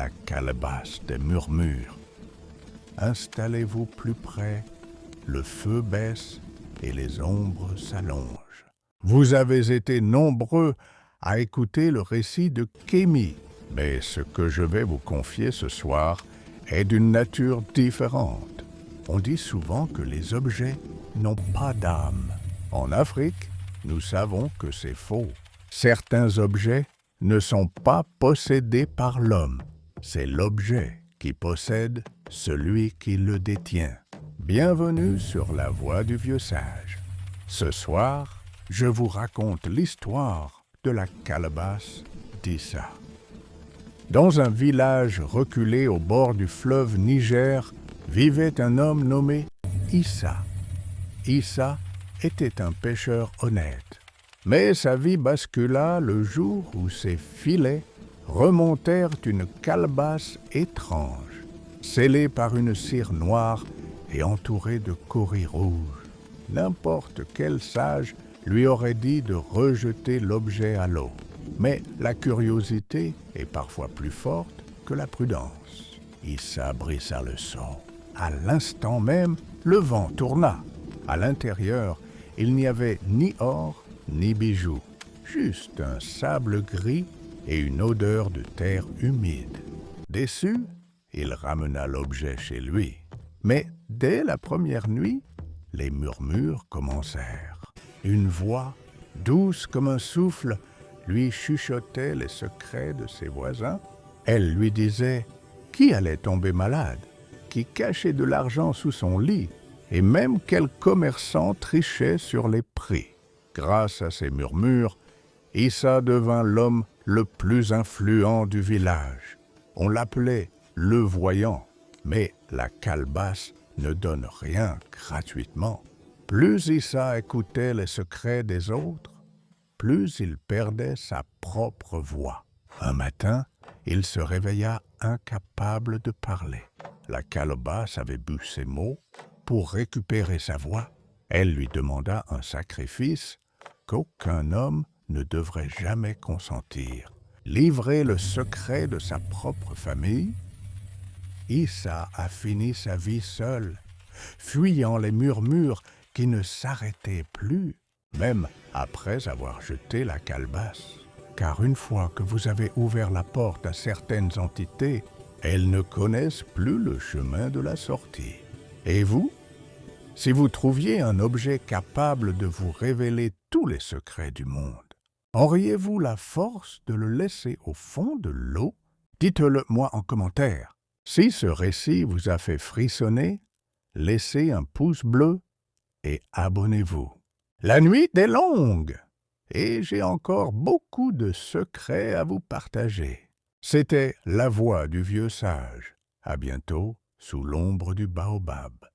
la calebasse des murmures. Installez-vous plus près, le feu baisse et les ombres s'allongent. Vous avez été nombreux à écouter le récit de Kémy, mais ce que je vais vous confier ce soir est d'une nature différente. On dit souvent que les objets n'ont pas d'âme. En Afrique, nous savons que c'est faux. Certains objets ne sont pas possédés par l'homme. C'est l'objet qui possède celui qui le détient. Bienvenue sur la voie du vieux sage. Ce soir, je vous raconte l'histoire de la calebasse d'Issa. Dans un village reculé au bord du fleuve Niger, vivait un homme nommé Issa. Issa était un pêcheur honnête. Mais sa vie bascula le jour où ses filets remontèrent une calebasse étrange, scellée par une cire noire et entourée de coris rouges. N'importe quel sage lui aurait dit de rejeter l'objet à l'eau. Mais la curiosité est parfois plus forte que la prudence. Issa brissa le son. À l'instant même, le vent tourna. À l'intérieur, il n'y avait ni or ni bijoux, juste un sable gris et une odeur de terre humide. Déçu, il ramena l'objet chez lui. Mais dès la première nuit, les murmures commencèrent. Une voix, douce comme un souffle, lui chuchotait les secrets de ses voisins. Elle lui disait qui allait tomber malade, qui cachait de l'argent sous son lit, et même quel commerçant trichait sur les prix. Grâce à ces murmures, Issa devint l'homme le plus influent du village. On l'appelait le voyant, mais la calebasse ne donne rien gratuitement. Plus Issa écoutait les secrets des autres, plus il perdait sa propre voix. Un matin, il se réveilla incapable de parler. La calebasse avait bu ses mots. Pour récupérer sa voix, elle lui demanda un sacrifice qu'aucun homme ne devrait jamais consentir. Livrer le secret de sa propre famille. Issa a fini sa vie seul, fuyant les murmures qui ne s'arrêtaient plus, même après avoir jeté la calebasse. Car une fois que vous avez ouvert la porte à certaines entités, elles ne connaissent plus le chemin de la sortie. Et vous? Si vous trouviez un objet capable de vous révéler tous les secrets du monde, auriez-vous la force de le laisser au fond de l'eau? Dites-le moi en commentaire. Si ce récit vous a fait frissonner, laissez un pouce bleu et abonnez-vous. La nuit est longue et j'ai encore beaucoup de secrets à vous partager. C'était la voix du vieux sage. À bientôt sous l'ombre du baobab.